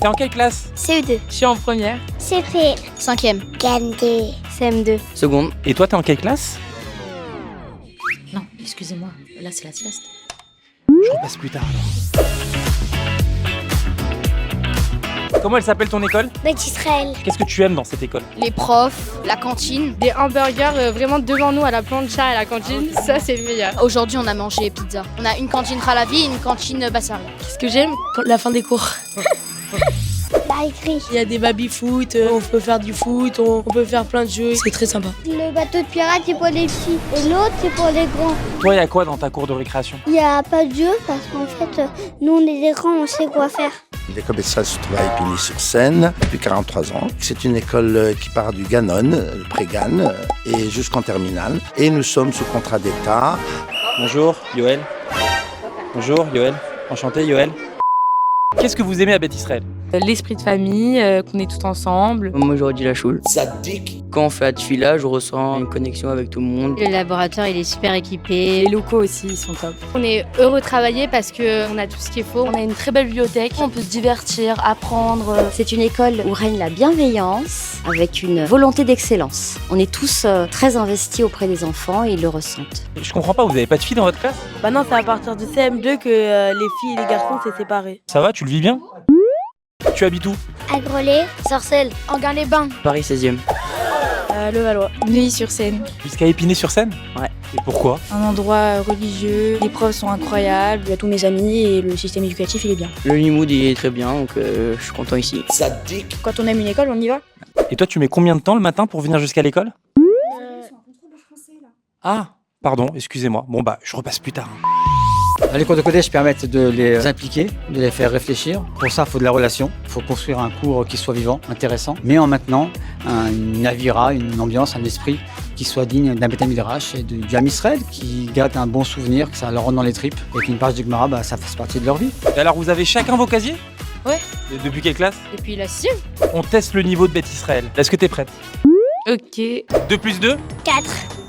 T'es en quelle classe? CE2. Je suis en première. CP. 5e. CM2. CM2. Seconde. Et toi, t'es en quelle classe? Non, excusez-moi, là c'est la sieste. Je repasse plus tard alors. Comment elle s'appelle ton école? Beth Israël. Qu'est-ce que tu aimes dans cette école? Les profs, la cantine, des hamburgers vraiment devant nous à la plancha à la cantine, ça c'est le meilleur. Aujourd'hui on a mangé pizza. On a une cantine Khalavi et une cantine Bassari. Qu'est-ce que j'aime? La fin des cours. La écrit. Il y a des baby-foot, on peut faire du foot, on peut faire plein de jeux, c'est très sympa. Le bateau de pirate, c'est pour les petits. Et l'autre, c'est pour les grands. Toi, il y a quoi dans ta cour de récréation? Il n'y a pas de jeu parce qu'en fait, nous, on est des grands, on sait quoi faire. L'école Bethisraël se trouve à Épinay-sur-Seine depuis 43 ans. C'est une école qui part du Ganon, le pré-GAN, et jusqu'en terminale. Et nous sommes sous contrat d'État. Bonjour, Yoël. Bonjour, Yoël. Enchanté, Yoël. Qu'est-ce que vous aimez à Beth Israël? L'esprit de famille, qu'on est tous ensemble. Moi j'aurais dit la choule. Quand on fait la tefila, je ressens une connexion avec tout le monde. Le laboratoire, il est super équipé. Les locaux aussi, ils sont top. On est heureux de travailler parce qu'on a tout ce qu'il faut. On a une très belle bibliothèque, on peut se divertir, apprendre. C'est une école où règne la bienveillance avec une volonté d'excellence. On est tous très investis auprès des enfants et ils le ressentent. Je comprends pas, vous avez pas de filles dans votre classe? Bah non, c'est à partir du CM2 que les filles et les garçons c'est séparé. Ça va, tu le vis bien? Tu habites où? À Grelais, Sarcelles, Anguin-les-Bains, Paris 16e. Levallois, Neuilly-sur-Seine. Jusqu'à Épinay-sur-Seine? Ouais. Et pourquoi? Un endroit religieux, les profs sont incroyables, il y a tous mes amis et le système éducatif il est bien. Le Limoud il est très bien, donc je suis content ici. Quand on aime une école, on y va. Et toi, tu mets combien de temps le matin pour venir jusqu'à l'école? Ah, pardon, excusez-moi. Bon bah, je repasse plus tard. Les cours de collège permettent de les impliquer, de les faire réfléchir. Pour ça, il faut de la relation. Il faut construire un cours qui soit vivant, intéressant, mais en maintenant une avira, une ambiance, un esprit qui soit digne d'un Beth Midrash et du Ham Israël, qui garde un bon souvenir, que ça leur rentre dans les tripes, et qu'une page du Gemara, ça fasse partie de leur vie. Et alors, vous avez chacun vos casiers? Ouais. Et depuis quelle classe? Depuis la 6e. On teste le niveau de Beth Israël. Est-ce que t'es prête? Ok. 2 plus 2? 4.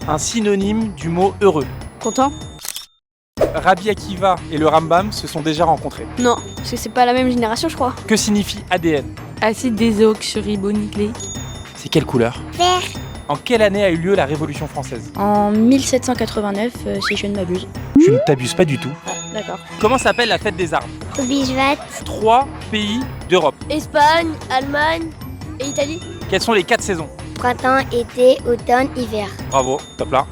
Un synonyme du mot heureux. Content? Rabbi Akiva et le Rambam se sont déjà rencontrés. Non, parce que c'est pas la même génération je crois. Que signifie ADN? Acide désoxyribonucléique. C'est quelle couleur? Vert. En quelle année a eu lieu la Révolution française? En 1789, si je ne m'abuse. Tu ne t'abuses pas du tout. Ah, d'accord. Comment s'appelle la fête des arbres? Bijvat. 3 pays d'Europe. Espagne, Allemagne et Italie. Quelles sont les 4 saisons? Printemps, été, automne, hiver. Bravo, top là.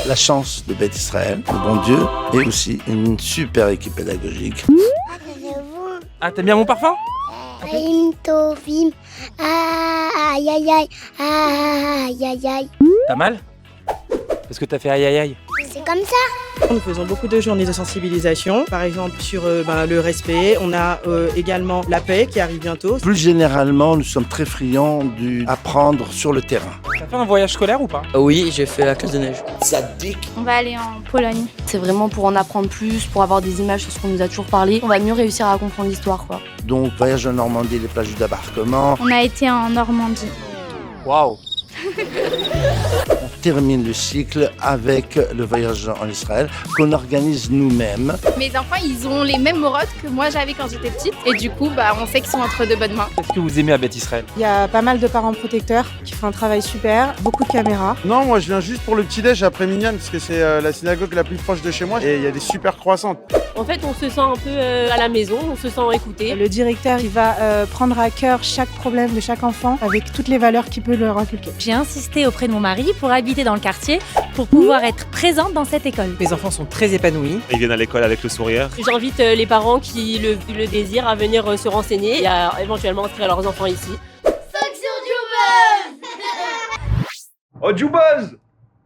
La chance de Beth Israël, le bon Dieu, et aussi une super équipe pédagogique. Ah, t'aimes bien mon parfum? Aïm tovim. Aïe aïe aïe. Aïe aïe aïe. T'as mal? Parce que t'as fait aïe aïe aïe. C'est comme ça. Nous faisons beaucoup de journées de sensibilisation, par exemple sur le respect. On a également la paix qui arrive bientôt. Plus généralement, nous sommes très friands d'apprendre sur le terrain. T'as fait un voyage scolaire ou pas? Oui, j'ai fait la classe de neige. On va aller en Pologne. C'est vraiment pour en apprendre plus, pour avoir des images sur ce qu'on nous a toujours parlé. On va mieux réussir à comprendre l'histoire, quoi. Donc, voyage en Normandie, les plages d'embarquement. On a été en Normandie. Waouh! On termine le cycle avec le voyage en Israël qu'on organise nous-mêmes. Mes enfants, ils ont les mêmes morottes que moi j'avais quand j'étais petite. Et du coup, on sait qu'ils sont entre de bonnes mains. Qu'est-ce que vous aimez à Beth Israël? Il y a pas mal de parents protecteurs qui font un travail super, beaucoup de caméras. Non, moi je viens juste pour le petit-déj après Minyan, parce que c'est la synagogue la plus proche de chez moi et il y a des super croissants. En fait, on se sent un peu à la maison, on se sent écouté. Le directeur, il va prendre à cœur chaque problème de chaque enfant avec toutes les valeurs qu'il peut leur inculquer. J'ai insisté auprès de mon mari pour habiter dans le quartier, pour pouvoir être présente dans cette école. Mes enfants sont très épanouis. Ils viennent à l'école avec le sourire. J'invite les parents qui le désirent à venir se renseigner et à éventuellement inscrire leurs enfants ici. Section Jubuzz. Oh Jubuzz!